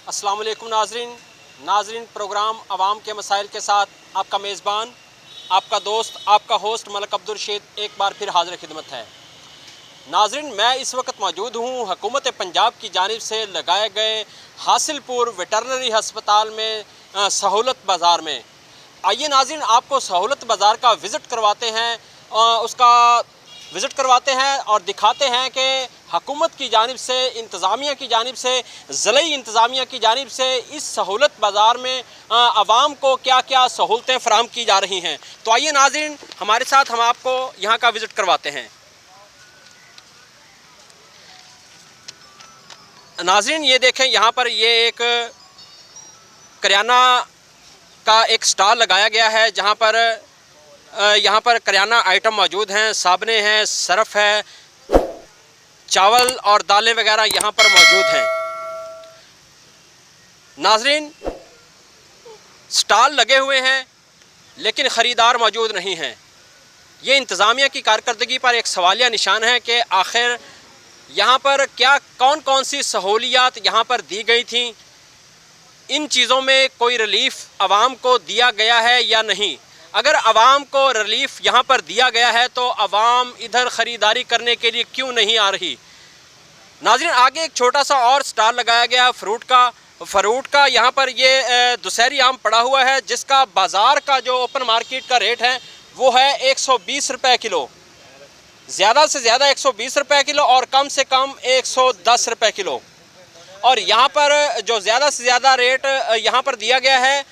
अस्सलाम वालेकुम नाजरीन प्रोग्राम आवाम के मसाइल के साथ आपका मेज़बान, आपका दोस्त, आपका होस्ट मलिक अब्दुल रशीद एक बार फिर हाजिर खिदमत है। नाजरीन, मैं इस वक्त मौजूद हूँ हुकूमत पंजाब की जानिब से लगाए गए हासिलपुर वेटरनरी हस्पताल में सहूलत बाज़ार में। आइए नाजरीन, आपको सहूलत बाज़ार का विज़िट करवाते हैं, उसका विज़िट करवाते हैं और दिखाते हैं कि हुकूमत की जानिब से, इंतज़ामिया की जानिब से, ज़िली इंतज़ामिया की जानिब से इस सहूलत बाज़ार में आवाम को क्या क्या सहूलतें फ़राहम की जा रही हैं। तो आइए नाज़रीन, हमारे साथ हम आपको यहाँ का विज़िट करवाते हैं। नाज़रीन ये देखें, यहाँ पर ये एक करियाना का एक स्टॉल लगाया गया है, जहाँ पर यहाँ पर करियाना आइटम मौजूद हैं, साबुने हैं, सरफ़ है, चावल और दालें वगैरह यहाँ पर मौजूद हैं। नाज़रीन, स्टॉल लगे हुए हैं लेकिन ख़रीदार मौजूद नहीं हैं। ये इंतज़ामिया की कारकर्दगी पर एक सवालिया निशान है कि आखिर यहाँ पर क्या कौन कौन सी सहूलियात यहाँ पर दी गई थी, इन चीज़ों में कोई रिलीफ़ आवाम को दिया गया है या नहीं। अगर आवाम को रिलीफ़ यहाँ पर दिया गया है तो आवाम इधर ख़रीदारी करने के लिए क्यों नहीं आ रही। नाज़रीन, आगे एक छोटा सा और स्टॉल लगाया गया है फ्रूट का। यहाँ पर ये दुशहरी आम पड़ा हुआ है, जिसका बाज़ार का जो ओपन मार्केट का रेट है वो है 120 रुपये किलो। ज़्यादा से ज़्यादा 120 रुपये किलो और कम से कम 110 रुपये किलो। और यहाँ पर जो ज़्यादा से ज़्यादा रेट यहाँ पर दिया गया है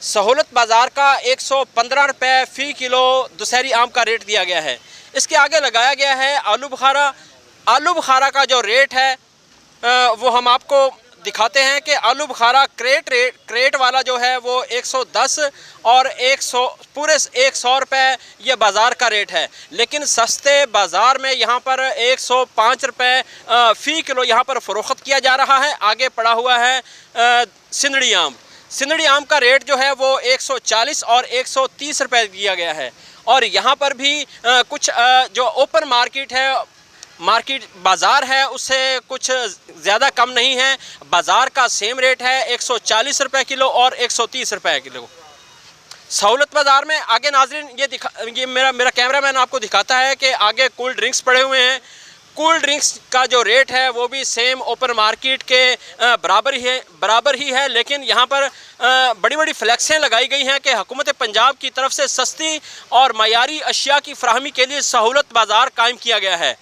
सहूलत बाज़ार का 115 रुपये फ़ी किलो दुशहरी आम का रेट दिया गया है। इसके आगे लगाया गया है आलू बुखारा। आलू बुखारा का जो रेट है वो हम आपको दिखाते हैं कि आलू बुखारा क्रेट वाला जो है वो 110 और 100 पूरे 100 रुपये ये बाज़ार का रेट है। लेकिन सस्ते बाज़ार में यहाँ पर 105 रुपये फ़ी किलो यहाँ पर फ़रोख्त किया जा रहा है। आगे पड़ा हुआ है सिंदड़ी आम का रेट जो है वो 140 और 130 रुपये दिया गया है। और यहाँ पर भी कुछ जो ओपन मार्केट बाज़ार है उससे कुछ ज़्यादा कम नहीं है। बाज़ार का सेम रेट है 140 रुपये किलो और 130 रुपये किलो सहूलत बाज़ार में। आगे नाज़रीन ये मेरा कैमरामैन आपको दिखाता है कि आगे कूल ड्रिंक्स पड़े हुए हैं। कूल ड्रिंक्स का जो रेट है वो भी सेम ओपन मार्केट के बराबर ही है। लेकिन यहाँ पर बड़ी बड़ी फ्लैक्सें लगाई गई हैं कि हुकूमत पंजाब की तरफ से सस्ती और मयारी अशिया की फराहमी के लिए सहूलत बाज़ार कायम किया गया है।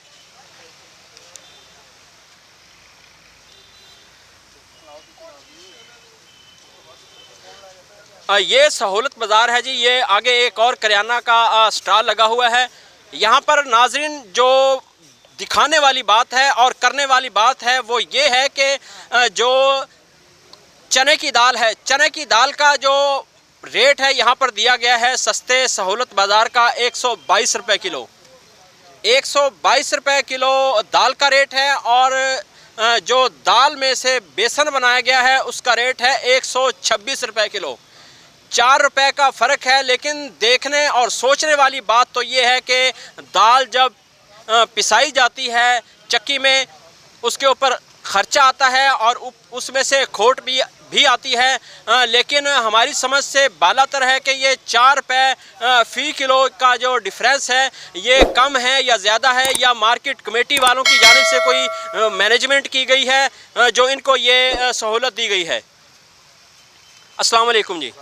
ये सहूलत बाज़ार है जी। ये आगे एक और करियाना का स्टॉल लगा हुआ है। यहाँ पर नाज़रीन जो दिखाने वाली बात है और करने वाली बात है वो ये है कि जो चने की दाल है, चने की दाल का जो रेट है यहाँ पर दिया गया है सस्ते सहूलत बाज़ार का 122 रुपये किलो। 122 रुपये किलो दाल का रेट है। और जो दाल में से बेसन बनाया गया है उसका रेट है 126 रुपये किलो। 4 रुपये का फ़र्क है। लेकिन देखने और सोचने वाली बात तो ये है कि दाल जब पिसाई जाती है चक्की में, उसके ऊपर ख़र्चा आता है और उसमें से खोट भी आती है। लेकिन हमारी समझ से बालातर है कि ये 4 रुपये फ़ी किलो का जो डिफरेंस है ये कम है या ज़्यादा है, या मार्केट कमेटी वालों की जानिब से कोई मैनेजमेंट की गई है जो इनको ये सहूलत दी गई है। अस्सलाम वालेकुम जी।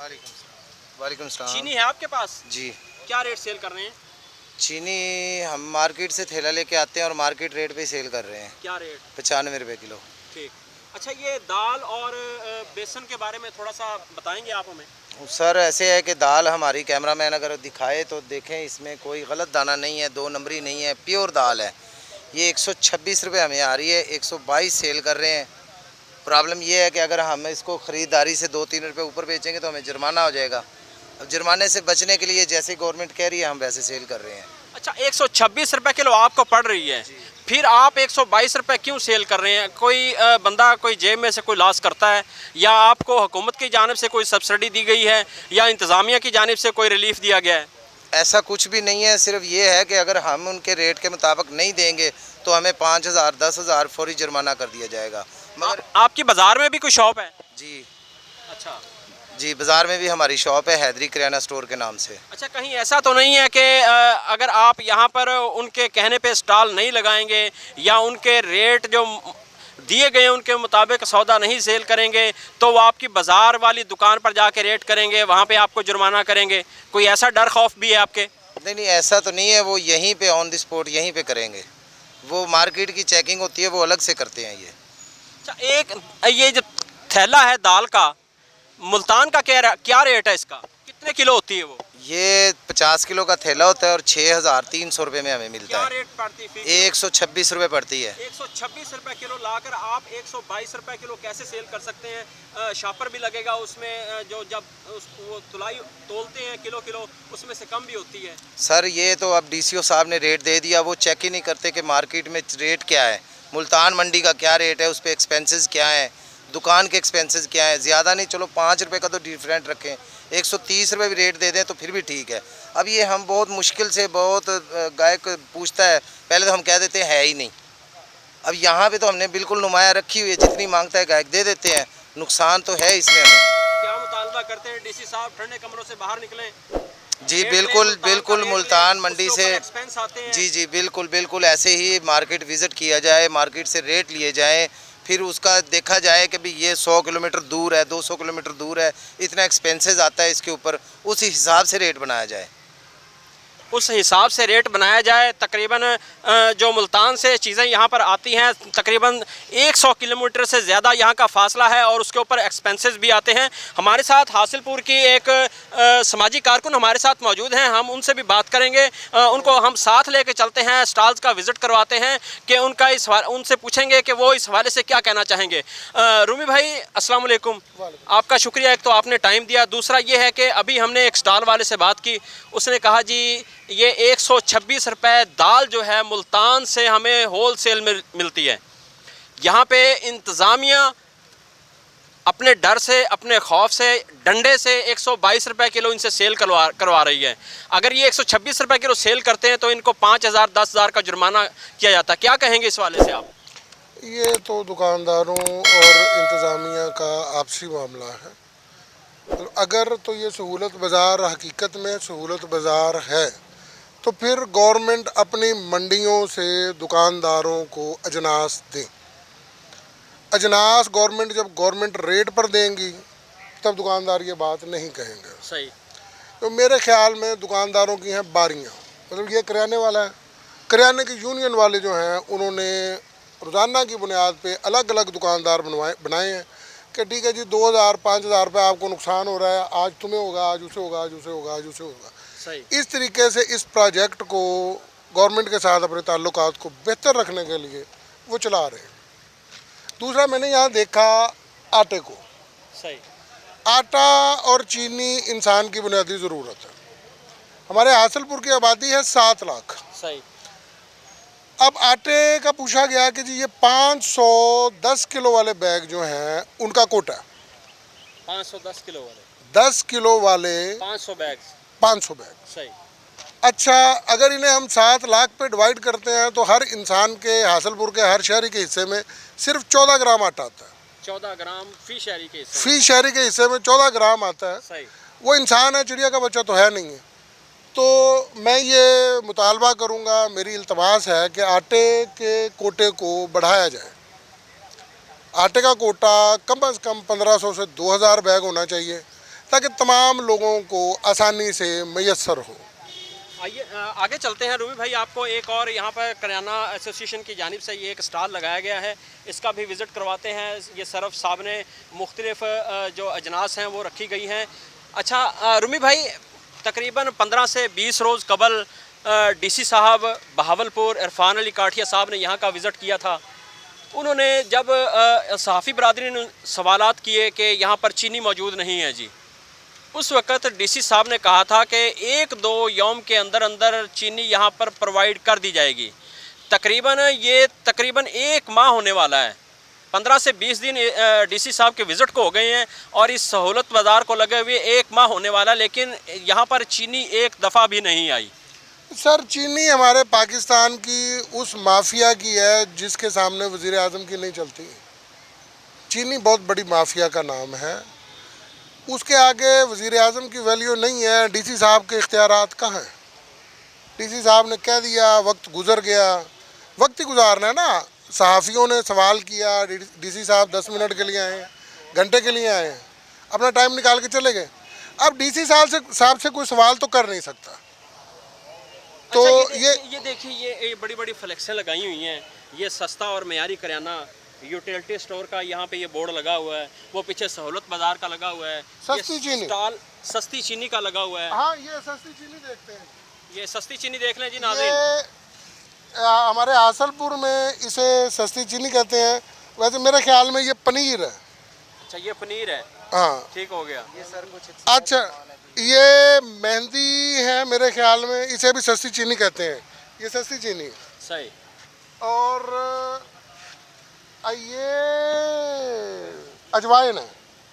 वालेकुम सलाम। चीनी है आपके पास जी? क्या रेट सेल कर रहे हैं? चीनी हम मार्केट से थैला लेके आते हैं और मार्केट रेट पे सेल कर रहे हैं। क्या रेट? 95 रुपये किलो। ठीक। अच्छा, ये दाल और बेसन के बारे में थोड़ा सा बताएंगे आप हमें? सर ऐसे है कि दाल हमारी कैमरामैन अगर दिखाए तो देखें, इसमें कोई गलत दाना नहीं है, 2 नंबरी नहीं है, प्योर दाल है। ये 126 रुपये हमें आ रही है, 122 सेल कर रहे हैं। प्रॉब्लम ये है कि अगर हम इसको ख़रीदारी से 2-3 रुपये ऊपर बेचेंगे तो हमें जुर्माना हो जाएगा। अब जुर्माने से बचने के लिए जैसे गवर्नमेंट कह रही है हम वैसे सेल कर रहे हैं। अच्छा, 126 रुपये किलो आपको पड़ रही है, फिर आप 122 रुपये क्यों सेल कर रहे हैं? कोई बंदा कोई जेब में से कोई लॉस करता है, या आपको हुकूमत की जानिब से कोई सब्सिडी दी गई है, या इंतज़ामिया की जानिब से कोई रिलीफ दिया गया है? ऐसा कुछ भी नहीं है, सिर्फ ये है कि अगर हम उनके रेट के मुताबिक नहीं देंगे तो हमें 5,000 10,000 फौरी जुर्माना कर दिया जाएगा। मगर आपकी बाजार में भी कोई शॉप है? जी अच्छा जी, बाज़ार में भी हमारी शॉप है हैदरी किराना स्टोर के नाम से। अच्छा, कहीं ऐसा तो नहीं है कि अगर आप यहाँ पर उनके कहने पे स्टॉल नहीं लगाएंगे या उनके रेट जो दिए गए उनके मुताबिक सौदा नहीं सेल करेंगे तो वो आपकी बाज़ार वाली दुकान पर जाके रेट करेंगे, वहाँ पे आपको जुर्माना करेंगे? कोई ऐसा डर खौफ भी है आपके? नहीं नहीं, ऐसा तो नहीं है, वो यहीं पे ऑन द स्पॉट यहीं पे करेंगे। वो मार्केट की चेकिंग होती है, वो अलग से करते हैं ये। अच्छा, एक ये जो थैला है दाल का, मुल्तान का क्या रेट है इसका? कितने किलो होती है वो? ये 50 किलो का थैला होता है और 6,300 रुपये में हमें मिलता क्या है। रेट पड़ती है? 126 रुपये पड़ती है। 126 रुपए किलो लाकर आप 122 रुपए किलो कैसे सेल कर सकते हैं? शॉपर भी लगेगा उसमें, जो जब वो तुलाई तोलते हैं किलो किलो उसमें से कम भी होती है। सर ये तो अब डीसीओ साहब ने रेट दे दिया, वो चेक ही नहीं करते कि मार्केट में रेट क्या है, मुल्तान मंडी का क्या रेट है, उस पर एक्सपेंसेस क्या है, दुकान के एक्सपेंसेस क्या है। ज़्यादा नहीं, चलो 5 रुपये का तो डिफरेंट रखें, 130 रुपये भी रेट दे दें तो फिर भी ठीक है। अब ये हम बहुत मुश्किल से, बहुत गायक पूछता है, पहले तो हम कह देते हैं है ही नहीं। अब यहाँ पे तो हमने बिल्कुल नुमाया रखी हुई है, जितनी मांगता है गायक दे देते हैं, नुकसान तो है इसमें हमें। क्या मुतालबा करते हैं डीसी साहब ठंडे कमरों से बाहर निकलें? जी बिल्कुल बिल्कुल, मुल्तान मंडी से एक्सपेंस आते हैं। जी जी बिल्कुल बिल्कुल, ऐसे ही मार्केट विज़िट किया जाए, मार्केट से रेट लिए जाए, फिर उसका देखा जाए कि भाई ये 100 किलोमीटर दूर है, 200 किलोमीटर दूर है, इतना एक्सपेंसेस आता है इसके ऊपर, उस हिसाब से रेट बनाया जाए। उस हिसाब से रेट बनाया जाए। तकरीबन जो मुल्तान से चीज़ें यहाँ पर आती हैं तकरीबन 100 किलोमीटर से ज़्यादा यहाँ का फासला है और उसके ऊपर एक्सपेंसेस भी आते हैं। हमारे साथ हासिलपुर की एक समाजी कारकुन हमारे साथ मौजूद हैं, हम उनसे भी बात करेंगे। उनको हम साथ लेके चलते हैं, स्टॉल्स का विज़िट करवाते हैं कि उनका उनसे पूछेंगे कि वो इस हवाले से क्या कहना चाहेंगे। रूमी भाई अस्सलाम वालेकुम, आपका शुक्रिया, एक तो आपने टाइम दिया, दूसरा ये है कि अभी हमने एक स्टॉल वाले से बात की, उसने कहा जी ये 126 रुपए दाल जो है मुल्तान से हमें होल सेल में मिलती है। यहाँ पे इंतज़ामिया अपने डर से, अपने खौफ से, डंडे से 122 रुपए किलो इनसे सेल करवा रही है। अगर ये 126 रुपए किलो सेल करते हैं तो इनको 5,000 10,000 का जुर्माना किया जाता है। क्या कहेंगे इस वाले से आप? ये तो दुकानदारों और इंतज़ामिया का आपसी मामला है। अगर तो ये सहूलत बाज़ार हकीकत में सहूलत बाज़ार है तो फिर गवर्नमेंट अपनी मंडियों से दुकानदारों को अजनास दें। अजनास गवर्नमेंट जब गवर्नमेंट रेट पर देंगी तब दुकानदार ये बात नहीं कहेंगे। सही। तो मेरे ख्याल में दुकानदारों की हैं बारियां, मतलब ये करियाने वाला है, करियाने की यूनियन वाले जो हैं उन्होंने रोज़ाना की बुनियाद पे अलग अलग दुकानदार बनाए हैं कि ठीक है जी 2,000 5,000 रुपये आपको नुकसान हो रहा है, आज तुम्हें होगा, आज उसे होगा, आज उसे होगा, आज उसे होगा। सही। इस तरीके से इस प्रोजेक्ट को गवर्नमेंट के साथ अपने ताल्लुकात को बेहतर रखने के लिए वो चला रहे हैं। दूसरा मैंने यहाँ देखा आटे को। सही। आटा और चीनी इंसान की बुनियादी ज़रूरत है। हमारे हासिलपुर की आबादी है 7 लाख। सही। अब आटे का पूछा गया कि जी ये 510 किलो वाले बैग जो हैं उनका कोटा है। 510 किलो वाले 10 किलो वाले 500 बैग। 500 बैग। सही। अच्छा, अगर इन्हें हम 7 लाख पे डिवाइड करते हैं तो हर इंसान के, हासिलपुर के हर शहरी के हिस्से में सिर्फ 14 ग्राम आटा आता है। 14 ग्राम फी शहरी के हिस्से फी शहरी के हिस्से में 14 ग्राम आता है। सही। वो इंसान है, चिड़िया का बच्चा तो है नहीं है। तो मैं ये मुतालबा करूँगा, मेरी इल्तमास है कि आटे के कोटे को बढ़ाया जाए। आटे का कोटा कम से कम 1,500 से 2,000 बैग होना चाहिए ताकि तमाम लोगों को आसानी से मैसर हो। आइए आगे चलते हैं। रूमी भाई, आपको एक और यहाँ पर करियाना एसोसिएशन की जानिब से ये एक स्टॉल लगाया गया है, इसका भी विज़िट करवाते हैं। ये सरफ साहब ने मुख्तलिफ जो अजनास हैं वो रखी गई हैं। अच्छा रूमी भाई, तकरीबन 15 से 20 रोज़ कबल डीसी साहब बहावलपुर इरफान अली काठिया साहब ने यहाँ का विज़िट किया था। उन्होंने जब सहाफ़ी बरादरी ने सवालात किए कि यहाँ पर चीनी मौजूद नहीं है जी, उस वक़्त डीसी साहब ने कहा था कि 1-2 यौम के अंदर अंदर चीनी यहाँ पर प्रोवाइड कर दी जाएगी। तकरीबन 1 माह होने वाला है, 15 से 20 दिन डीसी साहब के विज़िट को हो गए हैं और इस सहूलत बाज़ार को लगे हुए 1 माह होने वाला, लेकिन यहाँ पर चीनी एक दफ़ा भी नहीं आई। सर, चीनी हमारे पाकिस्तान की उस माफिया की है जिसके सामने वज़ीर आज़म की नहीं चलती। चीनी बहुत बड़ी माफिया का नाम है, उसके आगे वज़ीर आज़म की वैल्यू नहीं है। डीसी साहब के इख्तियारात कहाँ हैं? डीसी साहब ने कह दिया, वक्त गुजर गया। वक्त ही गुजारना है ना। सहाफ़ियों ने सवाल किया, डीसी साहब 10 मिनट के लिए आए, घंटे के लिए आए, अपना टाइम निकाल के चले गए। अब डीसी साहब से कोई सवाल तो कर नहीं सकता। तो अच्छा, ये देखिए, ये बड़ी बड़ी फ्लेक्सें लगाई हुई हैं, ये सस्ता और मयारी करियाना यूटिलिटी स्टोर का यहाँ पे ये बोर्ड लगा हुआ है, वो पीछे सहूलत बाजार का लगा हुआ है, सस्ती चीनी, स्टॉल सस्ती चीनी का लगा हुआ है। हाँ, ये सस्ती चीनी देखते हैं, ये सस्ती चीनी देख लें जी नाज़रीन। हमारे हासलपुर में इसे सस्ती चीनी कहते हैं। वैसे मेरे ख्याल में ये पनीर है। अच्छा, ये पनीर है, हाँ, ठीक हो गया। ये सर कुछ अच्छा, ये मेहंदी है मेरे ख्याल में, इसे भी सस्ती चीनी कहते हैं। ये सस्ती चीनी है। सही। और ये अजवाइन है।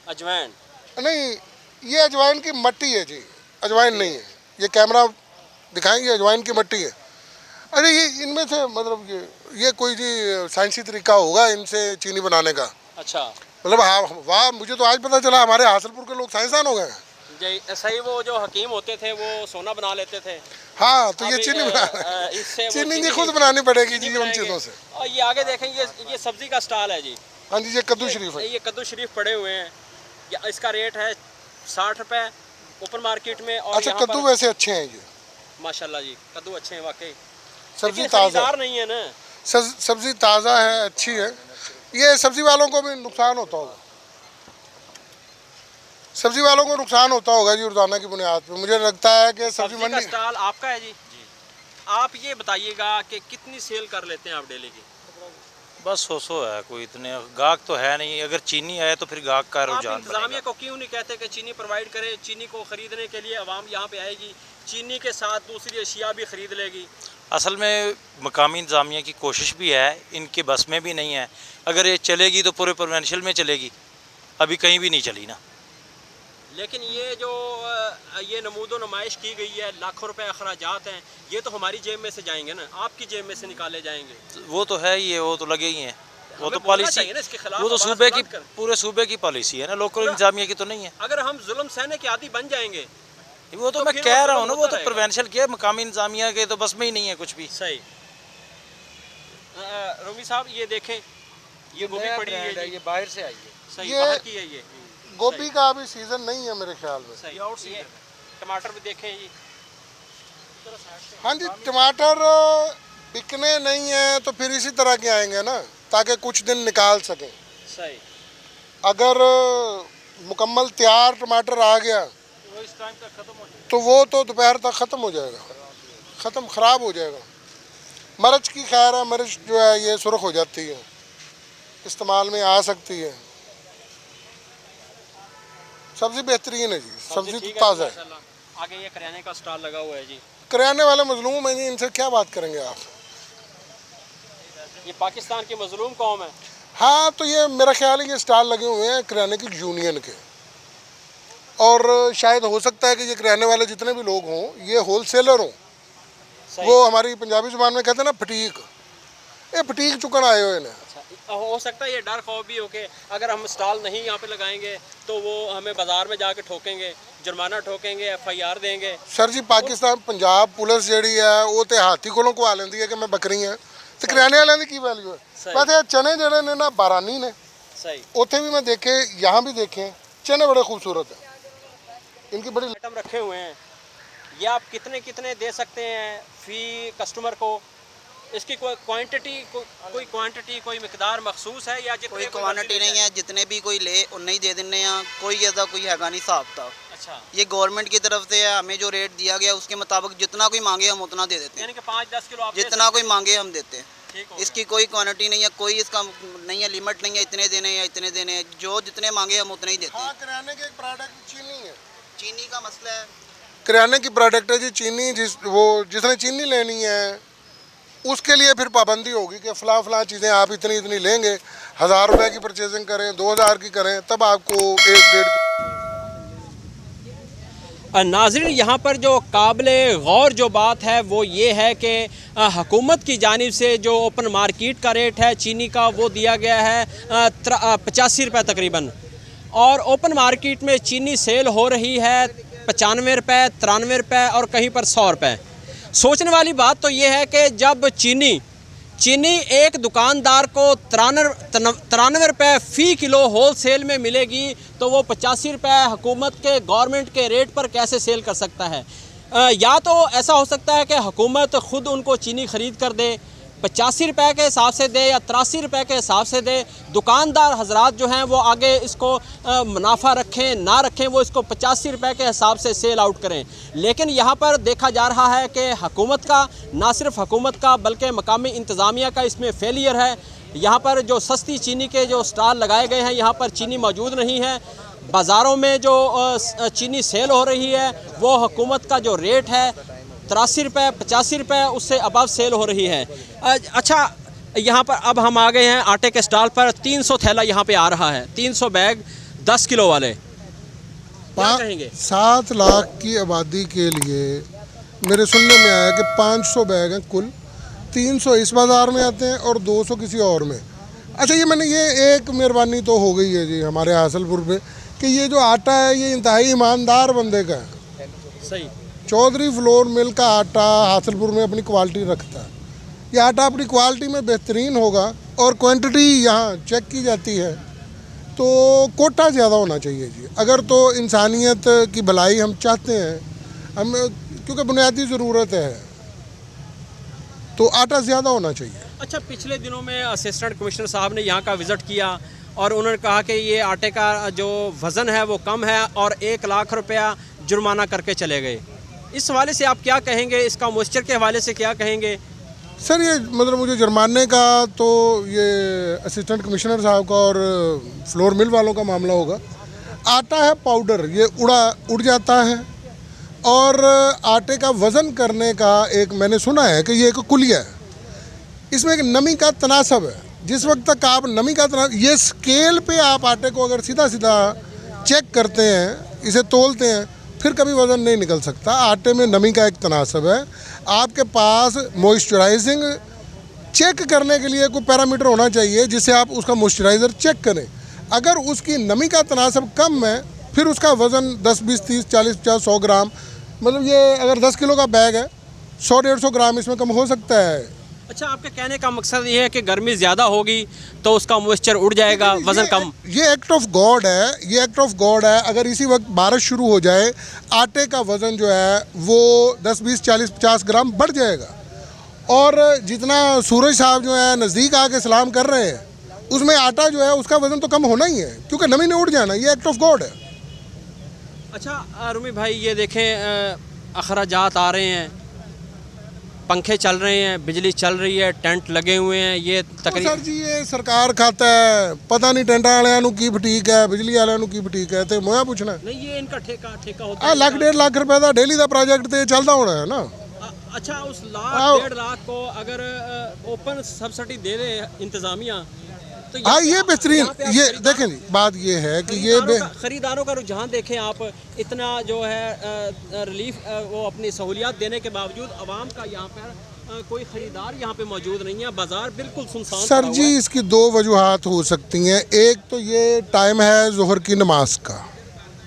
अजवाइन नहीं, ये अजवाइन की मट्टी है जी, अजवाइन नहीं है। ये कैमरा दिखाएंगे, अजवाइन की मट्टी है। अरे ये इनमें से मतलब ये कोई जी साइंसी तरीका होगा इनसे चीनी बनाने का। अच्छा, मतलब हाँ, वाह, मुझे तो आज पता चला हमारे हासलपुर के लोग साइंसदान हो गए हैं। जी सही। वो जो हकीम होते थे वो सोना बना लेते थे। हाँ, तो ये अभी, चीनी बना इससे वो चीनी जी खुद बनानी पड़ेगी जी उन चीज़ों से। और ये आगे देखें, ये सब्जी का स्टॉल है जी। हाँ जी, ये कद्दू शरीफ है। ये कद्दू शरीफ पड़े हुए हैं, इसका रेट है 60 रुपये ओपन मार्केट में। और अच्छा, यहाँ कद्दू पर वैसे अच्छे हैं ये, माशाल्लाह जी, कद्दू अच्छे हैं वाकई। सब्जी लेकिन ताज़ा खरीदार नहीं है ना। सब्जी ताज़ा है, अच्छी है। ये सब्जी वालों को भी नुकसान होता होगा, सब्जी वालों को नुकसान होता होगा जी रोजाना की बुनियाद पे। मुझे लगता है कि सब्जी का मंडी स्टॉल आपका है जी। आप ये बताइएगा कि कितनी सेल कर लेते हैं आप डेली की? बस 100 है, कोई इतने गाहक तो है नहीं। अगर चीनी है तो फिर गाहक का आप रुझान इंतजामिया बनेगा। को क्यों नहीं कहते कि चीनी प्रोवाइड करे? चीनी को ख़रीदने के लिए आवाम यहाँ पे आएगी, चीनी के साथ दूसरी अशिया भी ख़रीद लेगी। असल में मकामी इंतजामिया की कोशिश भी है, इनके बस में भी नहीं है। अगर ये चलेगी तो पूरे प्रोविंशियल में चलेगी, अभी कहीं भी नहीं चली ना। लेकिन ये जो ये नमूदो नुमाइश की गई है, लाखों रुपए अखराजात हैं, ये तो हमारी जेब में से जाएंगे ना, आपकी जेब में से निकाले जाएंगे। वो तो है ही है, वो तो लगे ही हैं। वो तो हमें बोलना पॉलिसी, चाहिए ना इसके खिलाफ, वो तो आवाज़ सूबे की, बुलंद करें। पूरे सूबे की पॉलिसी है ना, लोकल इंतजामिया की तो नहीं है। अगर हम जुल्म सहने के आदी बन जाएंगे वो तो तो मैं फिर कह वो रहा हूँ ना, वो होता तो रहेगा। प्रोविंशियल के मकामी इंतजामिया के तो बस में ही नहीं है कुछ भी। सही। रोमी साहब ये देखें, ये गोभी पड़ी है जी। ये बाहर से आई है। सही, ये बाहर की है ये। गोभी का अभी सीजन नहीं है मेरे ख्याल में। सही। ये टमाटर भी देखें जी। हाँ जी, टमाटर बिकने नहीं है तो फिर इसी तरह के आएंगे ना, ताकि कुछ दिन निकाल सकें। सही। अगर मुकम्मल तैयार टमाटर आ गया वो इस टाइम तक ख़त्म हो जाए तो वो तो दोपहर तक ख़त्म हो जाएगा, ख़राब हो जाएगा। मिर्च की खैर है, मिर्च जो है ये सुर्ख हो जाती है, इस्तेमाल में आ सकती है। सब्ज़ी बेहतरीन है जी, सब्ज़ी तो ताज़ा है। माशाल्लाह। आगे ये करियाने का स्टॉल लगा हुआ है जी। करियाने वाले मजलूम हैं जी, इनसे क्या बात करेंगे आप। ये पाकिस्तान की मजलूम कौम है। हाँ, तो ये मेरा ख्याल है ये स्टॉल लगे हुए हैं किराने की यूनियन के, और शायद हो सकता है कि ये किराने वाले जितने भी लोग हों ये होलसेलर हों। सही। वो हमारी पंजाबी ज़ुबान में कहते हैं ना फटीक, ये फटीक चुकन आए हुए हैं। अच्छा, हो सकता है ये डर खौफ भी हो के अगर हम स्टॉल नहीं यहाँ पे लगाएंगे तो वो हमें बाजार में जाके ठोकेंगे, जुर्माना ठोकेंगे, FIR देंगे। सर जी, पाकिस्तान पंजाब पुलिस जी है वो तो हाथी कोलों को आ लेंदी है कि मैं बकरी हाँ, तो किराने वाले की वैल्यू है। वैसे चने जड़े ने ना बारानी ने, सही। उत्थे भी मैं देखे, यहाँ भी देखे, चने बड़े खूबसूरत हैं, इनकी बड़ी आइटम रखे हुए हैं। ये आप कितने कितने दे सकते हैं फी कस्टमर को? इसकी कोई क्वांटिटी कोई मिकदार मखसूस है या कोई क्वांटिटी नहीं है, जितने भी कोई ले उन्ने ही दे देने हैं, कोई ऐसा कोई हैगा नहीं हिसाब था। अच्छा, ये गवर्नमेंट की तरफ से है, हमें जो रेट दिया गया उसके मुताबिक जितना कोई मांगे हम उतना दे देते हैं, यानी कि 5-10 किलो आप जितना कोई मांगे हम देते हैं। ठीक हो इसकी कोई क्वांटिटी नहीं है, कोई इसका नहीं है, लिमिट नहीं है इतने देने या इतने देने हैं, जो जितने मांगे हम उतने ही देते हैं। हाँ, किराने के एक प्रोडक्ट चीनी है, चीनी का मसला है, किराने की प्रोडक्ट है जी चीनी। जिसने चीनी लेनी है उसके लिए फिर पाबंदी होगी कि फ़लाँ चीज़ें आप इतनी इतनी लेंगे, 1000 रुपये की परचेजिंग करें, 2000 की करें, तब आपको 1-1.5। नाज़रीन, यहाँ पर जो काबिले गौर जो बात है वो ये है कि हुकूमत की जानिब से जो ओपन मार्केट का रेट है चीनी का वो दिया गया है 85 रुपये तकरीबन, और ओपन मार्केट में चीनी सेल हो रही है 95 रुपये, 93 रुपये और कहीं पर 100 रुपये। सोचने वाली बात तो ये है कि जब चीनी एक दुकानदार को 93 रुपये फ़ी किलो होल सेल में मिलेगी तो वो 85 रुपये हुकूमत के गवर्नमेंट के रेट पर कैसे सेल कर सकता है। या तो ऐसा हो सकता है कि हुकूमत ख़ुद उनको चीनी ख़रीद कर दे, 85 रुपये के हिसाब से दे या 83 रुपये के हिसाब से दे, दुकानदार हजरात जो हैं वो आगे इसको मुनाफा रखें ना रखें, वो इसको 85 रुपये के हिसाब से सेल आउट करें। लेकिन यहाँ पर देखा जा रहा है कि हुकूमत का, ना सिर्फ हुकूमत का बल्कि मकामी इंतज़ामिया का इसमें फेलियर है। यहाँ पर जो सस्ती चीनी के जो स्टॉल लगाए गए हैं यहाँ पर चीनी मौजूद नहीं है। बाज़ारों में जो चीनी सेल हो रही है वो हुकूमत का जो रेट है 83 रुपये, 85 रुपये उससे अबव सेल हो रही है। अच्छा, यहाँ पर अब हम आ गए हैं आटे के स्टॉल पर। 300 थैला यहाँ पे आ रहा है, 300 बैग 10 किलो वाले, क्या कहेंगे? 7 लाख की आबादी के लिए मेरे सुनने में आया कि 500 बैग हैं कुल, 300 इस बाज़ार में आते हैं और 200 किसी और में। अच्छा, ये एक मेहरबानी तो हो गई है जी हमारे हासिलपुर पे कि ये जो आटा है ये इंतहाई ईमानदार बंदे का है। सही, चौधरी फ्लोर मिल का आटा हासिलपुर में अपनी क्वालिटी रखता है। ये आटा अपनी क्वालिटी में बेहतरीन होगा और क्वांटिटी यहाँ चेक की जाती है तो कोटा ज़्यादा होना चाहिए जी। अगर तो इंसानियत की भलाई हम चाहते हैं, हम क्योंकि बुनियादी ज़रूरत है, तो आटा ज़्यादा होना चाहिए। अच्छा, पिछले दिनों में असिस्टेंट कमिश्नर साहब ने यहाँ का विज़िट किया और उन्होंने कहा कि ये आटे का जो वज़न है वो कम है और 1 लाख रुपया जुर्माना करके चले गए। इस हवाले से आप क्या कहेंगे, इसका मॉइस्चर के हवाले से क्या कहेंगे? सर, ये मतलब मुझे जुर्माने का तो ये असिस्टेंट कमिश्नर साहब का और फ्लोर मिल वालों का मामला होगा। आटा है पाउडर, ये उड़ जाता है और आटे का वज़न करने का एक मैंने सुना है कि ये एक कुलिया है, इसमें एक नमी का तनासब है। जिस वक्त तक आप नमी का ये स्केल पे आप आटे को अगर सीधा चेक करते हैं, इसे तोलते हैं, फिर कभी वज़न नहीं निकल सकता। आटे में नमी का एक तनासब है। आपके पास मॉइस्चराइजिंग चेक करने के लिए कोई पैरामीटर होना चाहिए जिससे आप उसका मॉइस्चराइज़र चेक करें। अगर उसकी नमी का तनासब कम है फिर उसका वज़न 10, 20, 30, 40, 50, 100 ग्राम, मतलब ये अगर 10 किलो का बैग है 100-150 ग्राम इसमें कम हो सकता है। अच्छा, आपके कहने का मकसद ये है कि गर्मी ज़्यादा होगी तो उसका मॉइस्चर उड़ जाएगा, वज़न कम। ये एक्ट ऑफ गॉड है, ये एक्ट ऑफ गॉड है। अगर इसी वक्त बारिश शुरू हो जाए आटे का वज़न जो है वो 10, 20, 40, 50 ग्राम बढ़ जाएगा। और जितना सूरज साहब जो है नज़दीक आके सलाम कर रहे हैं उसमें आटा जो है उसका वज़न तो कम होना ही है क्योंकि नमी ने उड़ जाना। ये एक्ट ऑफ गॉड है। अच्छा रूमी भाई, ये देखें अखराजात आ रहे हैं, पंखे चल रहे हैं, बिजली चल रही है, टेंट लगे हुए हैं, ये तकरीबन। सर जी ये सरकार खाता है, पता नहीं टेंटा वालियां नूं की फटीक है, बिजली वालियां नूं की फटीक है, तो मैं पूछना नहीं, ये इनका ठेका होता है। 1.5 लाख रुपए का डेली का प्रोजेक्ट तो चलता होना है ना। अच्छा, उस 1.5 लाख को अगर ओपन सब्सिडी दे दे इंतजामिया तो हाँ, ये बेहतरीन। ये देखें जी, बात ये है कि ये खरीदारों का रुझान देखें आप, इतना जो है रिलीफ वो अपनी सहूलियात देने के बावजूद आवाम का यहाँ पर कोई ख़रीदार यहाँ पे मौजूद नहीं है, बाज़ार बिल्कुल सुनसान। सर जी, इसकी 2 वजूहात हो सकती हैं। एक तो ये टाइम है ज़ोहर की नमाज का,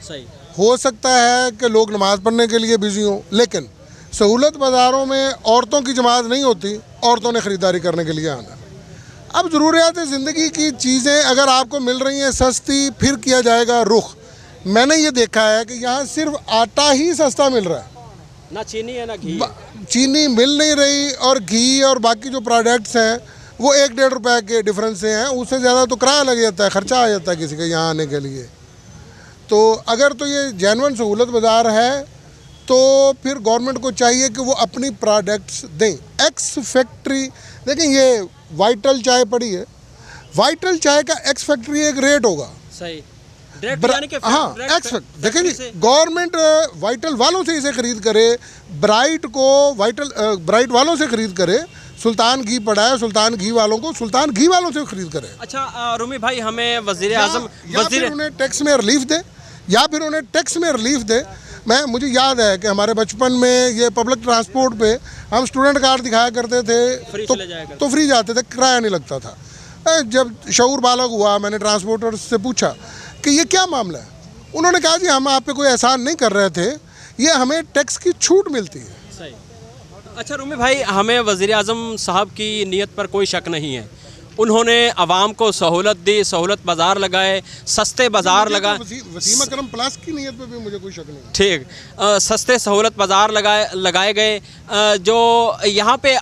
सही हो सकता है कि लोग नमाज़ पढ़ने के लिए बिज़ी हों, लेकिन सहूलत बाज़ारों में औरतों की जमात नहीं होती, औरतों ने ख़रीदारी करने के लिए आना। अब ज़रूरियात ज़िंदगी की चीज़ें अगर आपको मिल रही हैं सस्ती, फिर किया जाएगा रुख। मैंने ये देखा है कि यहाँ सिर्फ आटा ही सस्ता मिल रहा है, ना चीनी है ना घी। चीनी मिल नहीं रही और घी और बाकी जो प्रोडक्ट्स हैं वो 1-1.5 रुपए के डिफरेंस से हैं। उससे ज़्यादा तो किराया लग जाता है, ख़र्चा आ जाता है किसी के यहाँ आने के लिए। तो अगर तो ये जेन्युइन सहूलत बाज़ार है तो फिर गवर्नमेंट को चाहिए कि वो अपनी प्रोडक्ट्स दें। एक्स फैक्ट्री देखें, ये वाइटल चाय पड़ी है, वाइटल चाय का एक्स फैक्ट्री एक रेट होगा। सही, हाँ, एक्स फैक्ट्री देखें जी, गवर्नमेंट वाइटल वालों से इसे खरीद करे, ब्राइट को ब्राइट वालों से खरीद करे, सुल्तान घी पड़ा है, सुल्तान घी वालों को सुल्तान घी वालों से खरीद करे। अच्छा रूमी भाई, हमें वज़ीर आज़म उन्हें टैक्स में रिलीफ दे, या फिर उन्हें टैक्स में रिलीफ दे। मुझे याद है कि हमारे बचपन में ये पब्लिक ट्रांसपोर्ट पे हम स्टूडेंट कार्ड दिखाया करते थे तो फ्री जाते थे, किराया नहीं लगता था। जब शऊर बालक हुआ, मैंने ट्रांसपोर्टर से पूछा कि ये क्या मामला है। उन्होंने कहा जी हम आप पे कोई एहसान नहीं कर रहे थे, ये हमें टैक्स की छूट मिलती है। सही। अच्छा रूमी भाई, हमें वज़ीर आज़म साहब की नीयत पर कोई शक नहीं है। उन्होंने आवाम को सहूलत दी, सहूलत बाज़ार लगाए, सस्ते बाज़ार लगाए। वसीम अकरम प्लस की नीयत पे भी मुझे कोई शक नहीं। ठीक, सस्ते सहूलत बाज़ार लगाए गए। जो यहाँ पे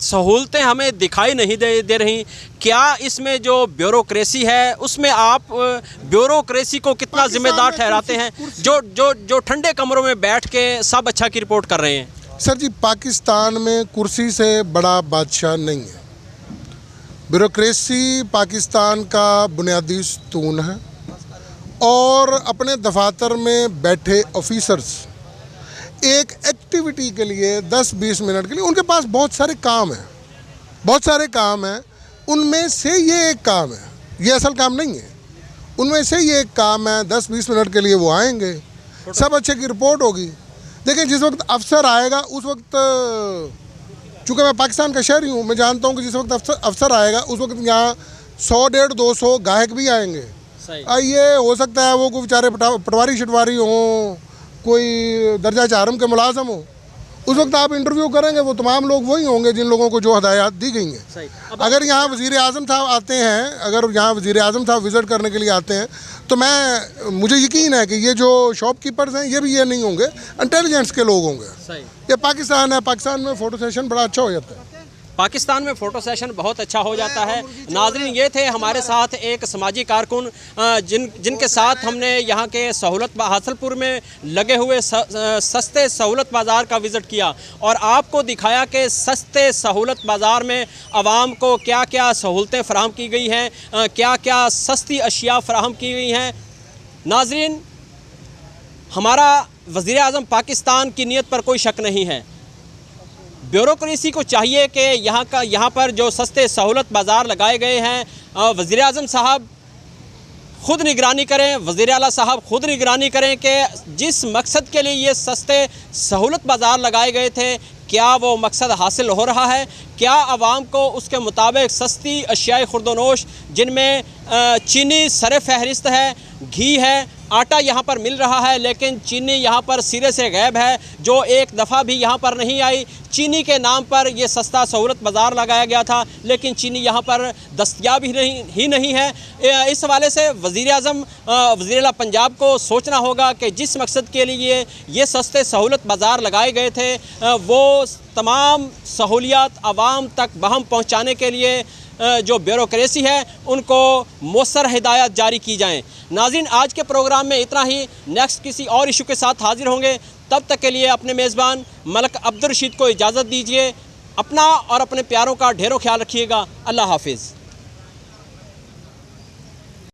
सहूलतें हमें दिखाई नहीं दे रही। क्या इसमें जो ब्यूरोक्रेसी है उसमें आप ब्यूरोक्रेसी को कितना जिम्मेदार ठहराते हैं, जो ठंडे कमरों में बैठ के सब अच्छा की रिपोर्ट कर रहे हैं? सर जी, पाकिस्तान में कुर्सी से बड़ा बादशाह नहीं है। ब्यूरोक्रेसी पाकिस्तान का बुनियादी स्तून है और अपने दफातर में बैठे ऑफिसर्स एक एक्टिविटी के लिए 10-20 मिनट के लिए, उनके पास बहुत सारे काम हैं, उनमें से ये एक काम है, ये असल काम नहीं है, उनमें से ये एक काम है। 10-20 मिनट के लिए वो आएंगे, सब अच्छे की रिपोर्ट होगी। देखिए जिस वक्त अफसर आएगा उस वक्त, चूँकि मैं पाकिस्तान का शहरी हूँ, मैं जानता हूँ कि जिस वक्त अफसर आएगा उस वक्त यहाँ 100-150-200 गाहक भी आएंगे। ये हो सकता है वो कोई बेचारे पटवारी शटवारी हों, कोई दर्जा चारम के मुलाजम हो। उस वक्त आप इंटरव्यू करेंगे, वो तमाम लोग वही होंगे जिन लोगों को जो हदायत दी गई हैं। अगर यहाँ वज़ीर आज़म साहब आते हैं, अगर यहाँ वज़ीर आज़म साहब विज़िट करने के लिए आते हैं, तो मुझे यकीन है कि ये जो शॉपकीपर्स हैं ये भी ये नहीं होंगे, इंटेलिजेंस के लोग होंगे। ये पाकिस्तान है, पाकिस्तान में फ़ोटो सेशन बड़ा अच्छा हो जाता है। पाकिस्तान में फ़ोटो सेशन बहुत अच्छा हो जाता है। नाज़रीन, ये थे हमारे साथ एक समाजी कारकुन जिनके साथ हमने यहाँ के सहूलत हासलपुर में लगे हुए सस्ते सहूलत बाज़ार का विज़िट किया और आपको दिखाया कि सस्ते सहूलत बाज़ार में आवाम को क्या क्या सहूलतें फ़राहम की गई हैं, क्या क्या सस्ती अशिया फ़राहम की गई हैं। नाज़रीन, हमारा वज़ीर आज़म पाकिस्तान की नीयत पर कोई शक नहीं है। ब्यूरोक्रेसी को चाहिए कि यहाँ पर जो सस्ते सहूलत बाज़ार लगाए गए हैं, वज़ीर आज़म साहब ख़ुद निगरानी करें, वज़ीर आला साहब ख़ुद निगरानी करें कि जिस मकसद के लिए ये सस्ते सहूलत बाज़ार लगाए गए थे, क्या वो मकसद हासिल हो रहा है? क्या आवाम को उसके मुताबिक सस्ती अशियाए खुर्दोनोश जिनमें चीनी सर फहरिस्त है, घी है, आटा यहाँ पर मिल रहा है, लेकिन चीनी यहाँ पर सिरे से गायब है, जो एक दफ़ा भी यहाँ पर नहीं आई। चीनी के नाम पर ये सस्ता सहूलत बाज़ार लगाया गया था, लेकिन चीनी यहाँ पर दस्तयाब ही नहीं है। इस हवाले से वज़ीर आज़म वज़ीर आला पंजाब को सोचना होगा कि जिस मकसद के लिए ये सस्ते सहूलत बाज़ार लगाए गए थे, वो तमाम सहूलियात आवाम तक बहम पहुँचाने के लिए जो ब्यूरोक्रेसी है उनको मौसर हिदायत जारी की जाएँ। नाज़रीन, आज के प्रोग्राम में इतना ही। नेक्स्ट किसी और इशू के साथ हाजिर होंगे, तब तक के लिए अपने मेज़बान मलक अब्दुल रशीद को इजाज़त दीजिए। अपना और अपने प्यारों का ढेरों ख्याल रखिएगा। अल्लाह हाफिज़।